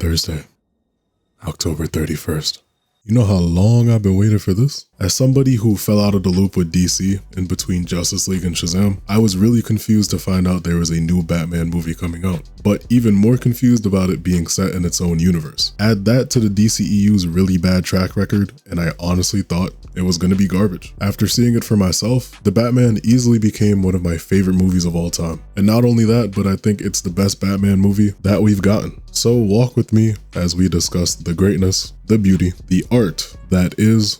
Thursday, October 31st. You know how long I've been waiting for this? As somebody who fell out of the loop with DC in between Justice League and Shazam, I was really confused to find out there was a new Batman movie coming out, but even more confused about it being set in its own universe. Add that to the DCEU's really bad track record, and I honestly thought it was going to be garbage. After seeing it for myself, The Batman easily became one of my favorite movies of all time. And not only that, but I think it's the best Batman movie that we've gotten. So walk with me as we discuss the greatness, the beauty, the art that is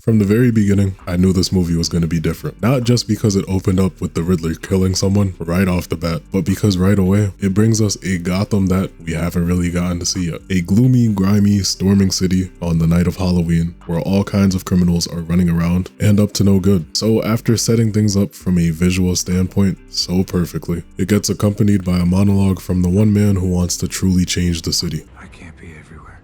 From the very beginning, I knew this movie was going to be different. Not just because it opened up with the Riddler killing someone right off the bat, but because right away, it brings us a Gotham that we haven't really gotten to see yet. A gloomy, grimy, storming city on the night of Halloween, where all kinds of criminals are running around and up to no good. So after setting things up from a visual standpoint so perfectly, it gets accompanied by a monologue from the one man who wants to truly change the city. I can't be everywhere,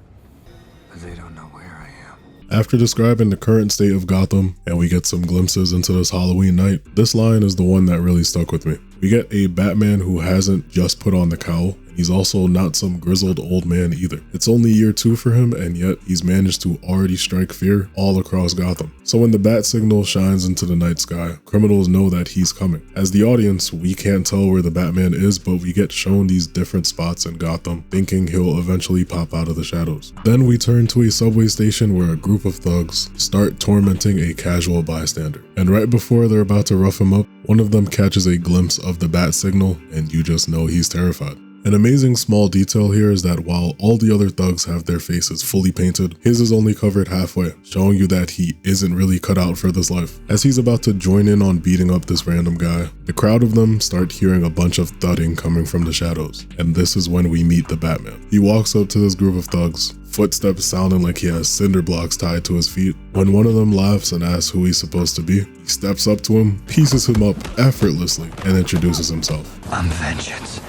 but they don't know where I am. After describing the current state of Gotham, and we get some glimpses into this Halloween night, this line is the one that really stuck with me. We get a Batman who hasn't just put on the cowl, and he's also not some grizzled old man either. It's only year 2 for him, and yet he's managed to already strike fear all across Gotham. So when the bat signal shines into the night sky, criminals know that he's coming. As the audience, we can't tell where the Batman is, but we get shown these different spots in Gotham, thinking he'll eventually pop out of the shadows. Then we turn to a subway station where a group of thugs start tormenting a casual bystander. And right before they're about to rough him up, one of them catches a glimpse of the bat signal, and you just know he's terrified. An amazing small detail here is that while all the other thugs have their faces fully painted, his is only covered halfway, showing you that he isn't really cut out for this life. As he's about to join in on beating up this random guy, the crowd of them start hearing a bunch of thudding coming from the shadows, and this is when we meet the Batman. He walks up to this group of thugs, footsteps sounding like he has cinder blocks tied to his feet. When one of them laughs and asks who he's supposed to be, he steps up to him, pieces him up effortlessly, and introduces himself. I'm vengeance.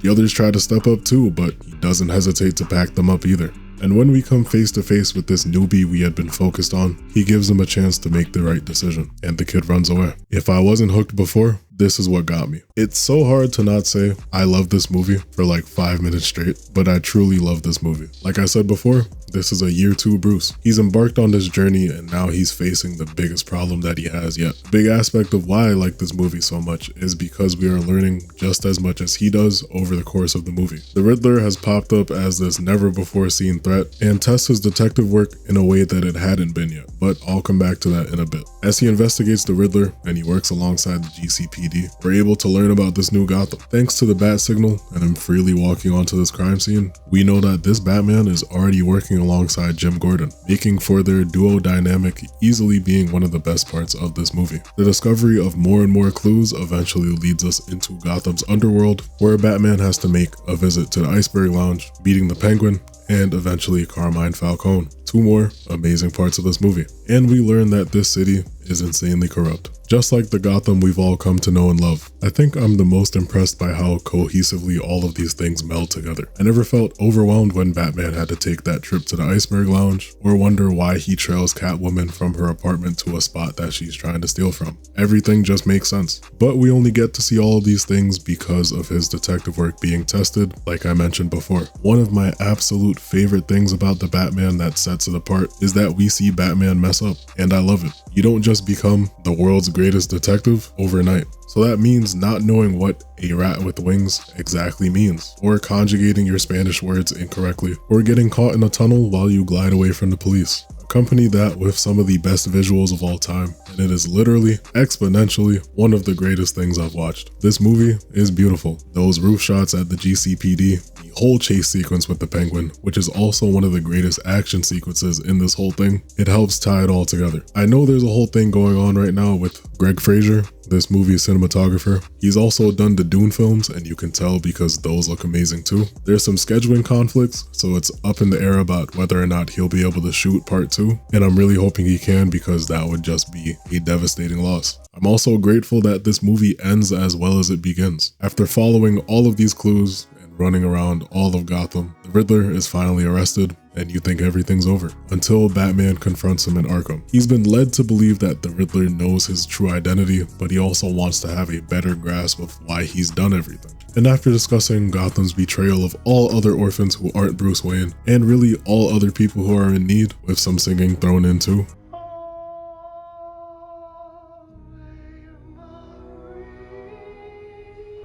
The others try to step up too, but he doesn't hesitate to pack them up either. And when we come face to face with this newbie we had been focused on, he gives him a chance to make the right decision, and the kid runs away. If I wasn't hooked before, this is what got me. It's so hard to not say I love this movie for like 5 minutes straight, but I truly love this movie. Like I said before, this is a year 2 Bruce. He's embarked on this journey and now he's facing the biggest problem that he has yet. A big aspect of why I like this movie so much is because we are learning just as much as he does over the course of the movie. The Riddler has popped up as this never before seen threat and tests his detective work in a way that it hadn't been yet, but I'll come back to that in a bit. As he investigates the Riddler and he works alongside the GCPD, we're able to learn about this new Gotham. Thanks to the bat signal and him freely walking onto this crime scene, we know that this Batman is already working alongside Jim Gordon, making for their duo dynamic easily being one of the best parts of this movie. The discovery of more and more clues eventually leads us into Gotham's underworld, where Batman has to make a visit to the Iceberg Lounge, beating the Penguin, and eventually Carmine Falcone. 2 more amazing parts of this movie. And we learn that this city is insanely corrupt, just like the Gotham we've all come to know and love. I think I'm the most impressed by how cohesively all of these things meld together. I never felt overwhelmed when Batman had to take that trip to the Iceberg Lounge, or wonder why he trails Catwoman from her apartment to a spot that she's trying to steal from. Everything just makes sense. But we only get to see all of these things because of his detective work being tested, like I mentioned before. One of my absolute favorite things about the Batman that sets it apart is that we see Batman mess up, and I love it. You don't just become the world's greatest detective overnight. So that means not knowing what a rat with wings exactly means, or conjugating your Spanish words incorrectly, or getting caught in a tunnel while you glide away from the police. Accompany that with some of the best visuals of all time, and it is literally, exponentially, one of the greatest things I've watched. This movie is beautiful. Those roof shots at the GCPD, the whole chase sequence with the Penguin, which is also one of the greatest action sequences in this whole thing, it helps tie it all together. I know there's a whole thing going on right now with Greg Fraser, this movie's cinematographer. He's also done the Dune films, and you can tell because those look amazing too. There's some scheduling conflicts, so it's up in the air about whether or not he'll be able to shoot part 2, and I'm really hoping he can, because that would just be a devastating loss. I'm also grateful that this movie ends as well as it begins. After following all of these clues and running around all of Gotham. The Riddler is finally arrested, and you think everything's over, until Batman confronts him in Arkham. He's been led to believe that the Riddler knows his true identity, but he also wants to have a better grasp of why he's done everything. And after discussing Gotham's betrayal of all other orphans who aren't Bruce Wayne, and really all other people who are in need, with some singing thrown in too,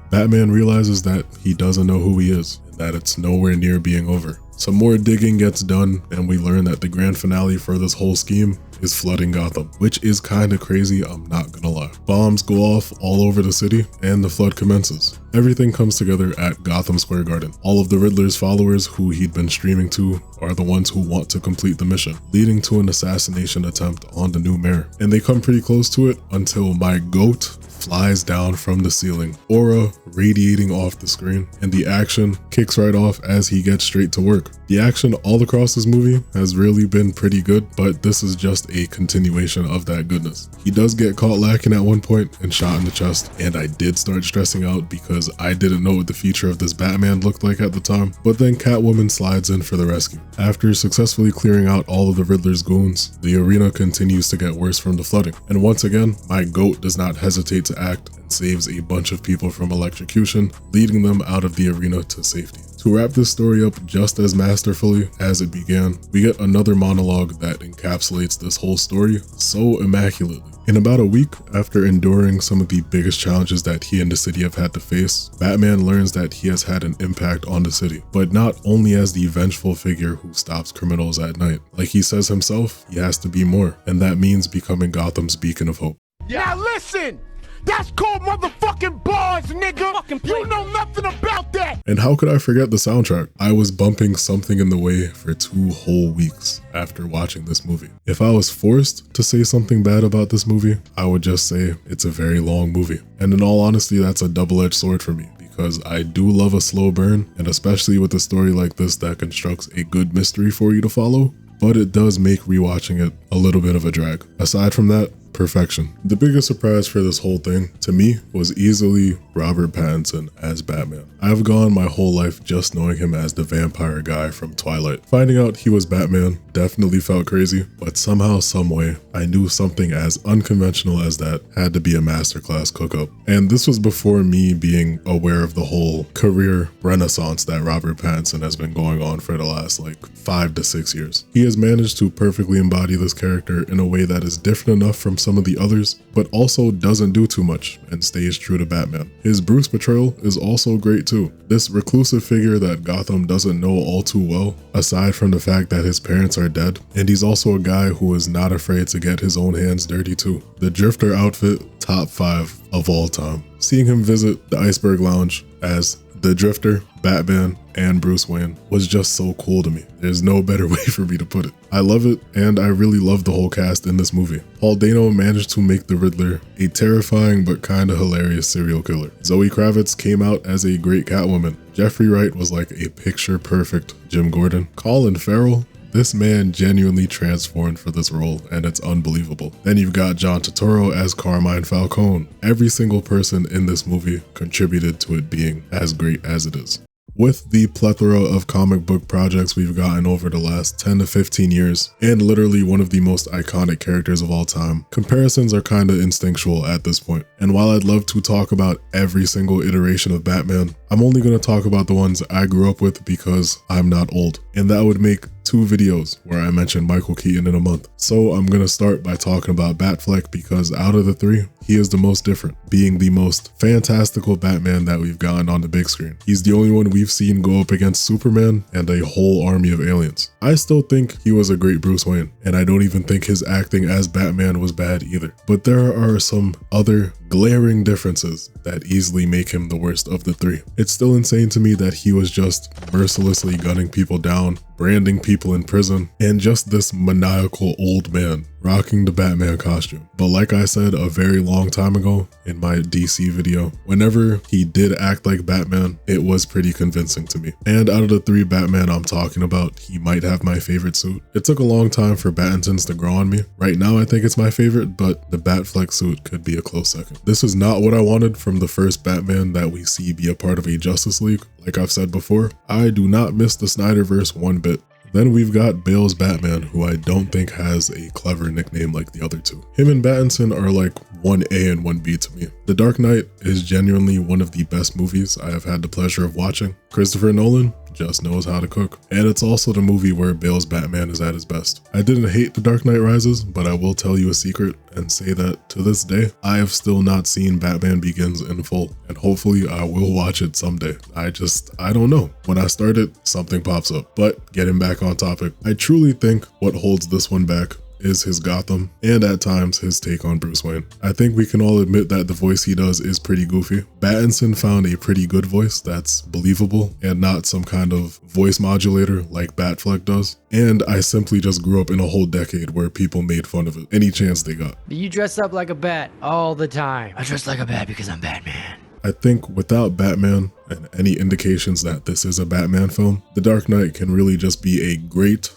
Batman realizes that he doesn't know who he is, and that it's nowhere near being over. Some more digging gets done, and we learn that the grand finale for this whole scheme is flooding Gotham, which is kinda crazy, I'm not gonna lie. Bombs go off all over the city, and the flood commences. Everything comes together at Gotham Square Garden. All of the Riddler's followers who he'd been streaming to are the ones who want to complete the mission, leading to an assassination attempt on the new mayor. And they come pretty close to it until my goat flies down from the ceiling, aura radiating off the screen, and the action kicks right off as he gets straight to work. The action all across this movie has really been pretty good, but this is just a continuation of that goodness. He does get caught lacking at one point and shot in the chest, and I did start stressing out because I didn't know what the future of this Batman looked like at the time, but then Catwoman slides in for the rescue. After successfully clearing out all of the Riddler's goons, the arena continues to get worse from the flooding, and once again, my goat does not hesitate to act and saves a bunch of people from electrocution, leading them out of the arena to safety. To wrap this story up just as masterfully as it began, we get another monologue that encapsulates this whole story so immaculately. In about a week after enduring some of the biggest challenges that he and the city have had to face, Batman learns that he has had an impact on the city, but not only as the vengeful figure who stops criminals at night. Like he says himself, he has to be more, and that means becoming Gotham's beacon of hope. Now listen! That's called motherfucking bars, nigga! You know nothing about that! And how could I forget the soundtrack? I was bumping Something in the Way for 2 whole weeks after watching this movie. If I was forced to say something bad about this movie, I would just say it's a very long movie. And in all honesty, that's a double-edged sword for me, because I do love a slow burn, and especially with a story like this that constructs a good mystery for you to follow, but it does make rewatching it a little bit of a drag. Aside from that, perfection. The biggest surprise for this whole thing, to me, was easily Robert Pattinson as Batman. I've gone my whole life just knowing him as the vampire guy from Twilight. Finding out he was Batman definitely felt crazy, but somehow, someway, I knew something as unconventional as that had to be a masterclass cook-up. And this was before me being aware of the whole career renaissance that Robert Pattinson has been going on for the last 5 to 6 years. He has managed to perfectly embody this character in a way that is different enough from some of the others, but also doesn't do too much and stays true to Batman. His Bruce portrayal is also great too. This reclusive figure that Gotham doesn't know all too well, aside from the fact that his parents are dead, and he's also a guy who is not afraid to get his own hands dirty too. The Drifter outfit, top 5 of all time. Seeing him visit the Iceberg Lounge as the Drifter, Batman, and Bruce Wayne was just so cool to me. There's no better way for me to put it. I love it, and I really love the whole cast in this movie. Paul Dano managed to make the Riddler a terrifying but kinda hilarious serial killer. Zoe Kravitz came out as a great Catwoman. Jeffrey Wright was like a picture-perfect Jim Gordon. Colin Farrell, this man genuinely transformed for this role, and it's unbelievable. Then you've got John Turturro as Carmine Falcone. Every single person in this movie contributed to it being as great as it is. With the plethora of comic book projects we've gotten over the last 10 to 15 years, and literally one of the most iconic characters of all time, comparisons are kinda instinctual at this point. And while I'd love to talk about every single iteration of Batman, I'm only gonna talk about the ones I grew up with because I'm not old. And that would make 2 videos where I mention Michael Keaton in a month. So I'm gonna start by talking about Batfleck because out of the 3, he is the most different, being the most fantastical Batman that we've gotten on the big screen. He's the only one we've seen go up against Superman and a whole army of aliens. I still think he was a great Bruce Wayne, and I don't even think his acting as Batman was bad either. But there are some other glaring differences that easily make him the worst of the 3. It's still insane to me that he was just mercilessly gunning people down, branding people in prison, and just this maniacal old man rocking the Batman costume. But like I said a very long time ago in my DC video, whenever he did act like Batman, it was pretty convincing to me. And out of the 3 Batman I'm talking about, he might have my favorite suit. It took a long time for Pattinson's to grow on me. Right now I think it's my favorite, but the Batfleck suit could be a close second. This is not what I wanted from the first Batman that we see be a part of a Justice League. Like I've said before, I do not miss the Snyderverse one bit. Then we've got Bale's Batman, who I don't think has a clever nickname like the other two. Him and Pattinson are like 1A and 1B to me. The Dark Knight is genuinely one of the best movies I have had the pleasure of watching. Christopher Nolan just knows how to cook. And it's also the movie where Bale's Batman is at his best. I didn't hate The Dark Knight Rises, but I will tell you a secret and say that to this day, I have still not seen Batman Begins in full. And hopefully I will watch it someday. I don't know. When I start it, something pops up. But getting back on topic, I truly think what holds this one back is his Gotham, and at times his take on Bruce Wayne. I think we can all admit that the voice he does is pretty goofy. Pattinson found a pretty good voice that's believable and not some kind of voice modulator like Batfleck does. And I simply just grew up in a whole decade where people made fun of it any chance they got. You dress up like a bat all the time. I dress like a bat because I'm Batman. I think without Batman and any indications that this is a Batman film, The Dark Knight can really just be a great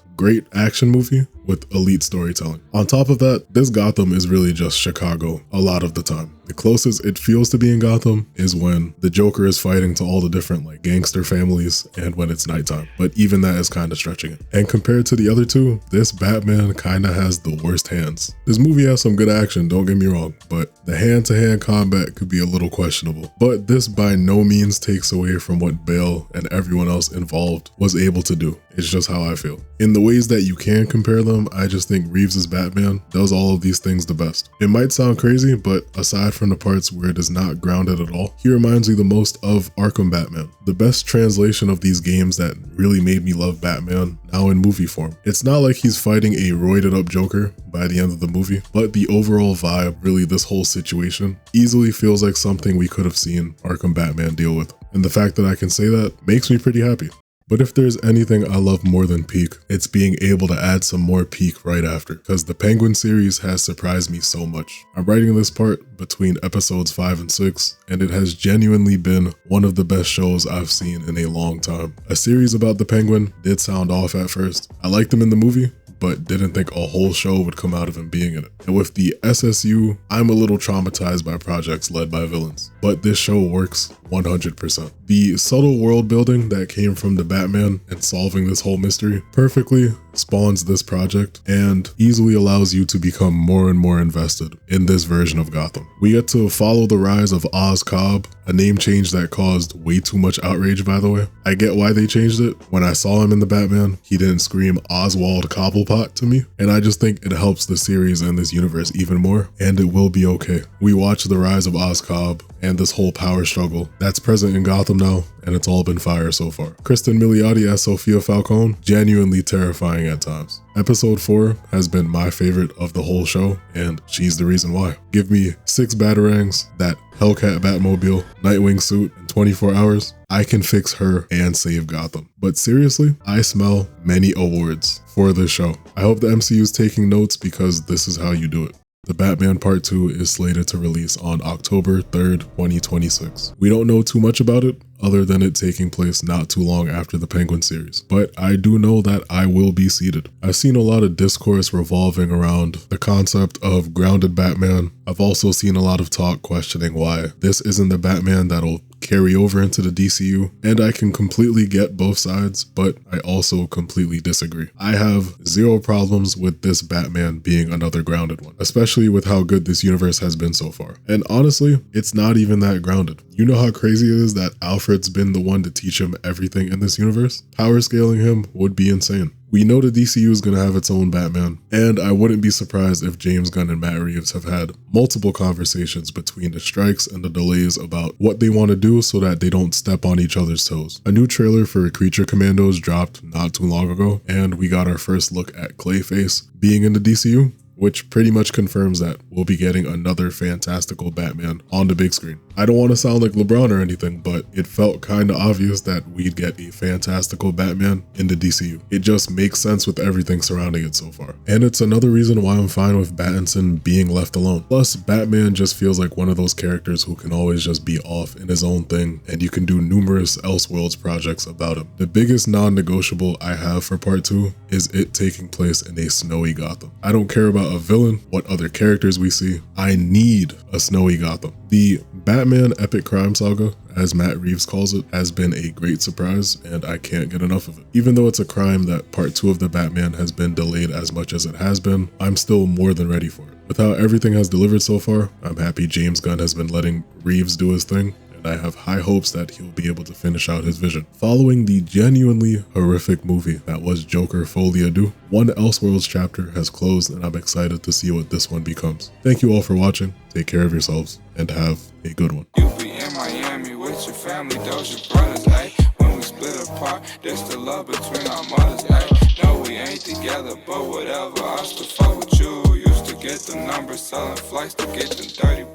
action movie with elite storytelling. On top of that, this Gotham is really just Chicago a lot of the time. The closest it feels to being Gotham is when the Joker is fighting to all the different like gangster families and when it's nighttime. But even that is kind of stretching it. And compared to the other two, this Batman kind of has the worst hands. This movie has some good action, don't get me wrong, but the hand-to-hand combat could be a little questionable. But this by no means takes away from what Bale and everyone else involved was able to do. It's just how I feel. In the ways that you can compare them, I just think Reeves's Batman does all of these things the best. It might sound crazy, but aside from the parts where it is not grounded at all, he reminds me the most of Arkham Batman, the best translation of these games that really made me love Batman now in movie form. It's not like he's fighting a roided up Joker by the end of the movie, but the overall vibe, really this whole situation, easily feels like something we could have seen Arkham Batman deal with. And the fact that I can say that makes me pretty happy. But if there's anything I love more than Peak, it's being able to add some more Peak right after, because the Penguin series has surprised me so much. I'm writing this part between episodes 5 and 6, and it has genuinely been one of the best shows I've seen in a long time. A series about the Penguin did sound off at first. I liked him in the movie, but didn't think a whole show would come out of him being in it. And with the SSU, I'm a little traumatized by projects led by villains, but this show works 100%. The subtle world building that came from the Batman and solving this whole mystery perfectly spawns this project and easily allows you to become more and more invested in this version of Gotham. We get to follow the rise of Oz Cobb, a name change that caused way too much outrage, by the way. I get why they changed it. When I saw him in the Batman, he didn't scream Oswald Cobblepot to me, and I just think it helps the series and this universe even more, and it will be okay. We watch the rise of Oz Cobb and this whole power struggle that's present in Gotham now, and it's all been fire so far. Kristen Milioti as Sophia Falcone, genuinely terrifying at times. Episode 4 has been my favorite of the whole show, and she's the reason why. Give me 6 Batarangs, that Hellcat Batmobile, Nightwing suit in 24 hours. I can fix her and save Gotham. But seriously, I smell many awards for this show. I hope the MCU is taking notes because this is how you do it. The Batman Part 2 is slated to release on October 3rd, 2026. We don't know too much about it, other than it taking place not too long after the Penguin series, but I do know that I will be seated. I've seen a lot of discourse revolving around the concept of grounded Batman. I've also seen a lot of talk questioning why this isn't the Batman that'll carry over into the DCU, and I can completely get both sides, but I also completely disagree. I have zero problems with this Batman being another grounded one, especially with how good this universe has been so far. And honestly, it's not even that grounded. You know how crazy it is that Alfred's been the one to teach him everything in this universe? Power scaling him would be insane. We know the DCU is going to have its own Batman, and I wouldn't be surprised if James Gunn and Matt Reeves have had multiple conversations between the strikes and the delays about what they want to do so that they don't step on each other's toes. A new trailer for Creature Commandos dropped not too long ago, and we got our first look at Clayface being in the DCU, which pretty much confirms that we'll be getting another fantastical Batman on the big screen. I don't want to sound like LeBron or anything, but it felt kind of obvious that we'd get a fantastical Batman in the DCU. It just makes sense with everything surrounding it so far. And it's another reason why I'm fine with Pattinson being left alone. Plus, Batman just feels like one of those characters who can always just be off in his own thing, and you can do numerous Elseworlds projects about him. The biggest non-negotiable I have for part 2 is it taking place in a snowy Gotham. I don't care about of villain, what other characters we see. I need a snowy Gotham. The Batman Epic Crime Saga, as Matt Reeves calls it, has been a great surprise, and I can't get enough of it. Even though it's a crime that part 2 of the Batman has been delayed as much as it has been, I'm still more than ready for it. With how everything has delivered so far, I'm happy James Gunn has been letting Reeves do his thing, and I have high hopes that he'll be able to finish out his vision. Following the genuinely horrific movie that was Joker Folie à Deux, one Elseworlds chapter has closed, and I'm excited to see what this one becomes. Thank you all for watching, take care of yourselves, and have a good one. You be in Miami with your family, those your brothers, ayy. When we split apart, there's the love between our mothers, ayy. No, we ain't together, but whatever, I still fuck with you. Used to get the numbers, selling flights to get them dirty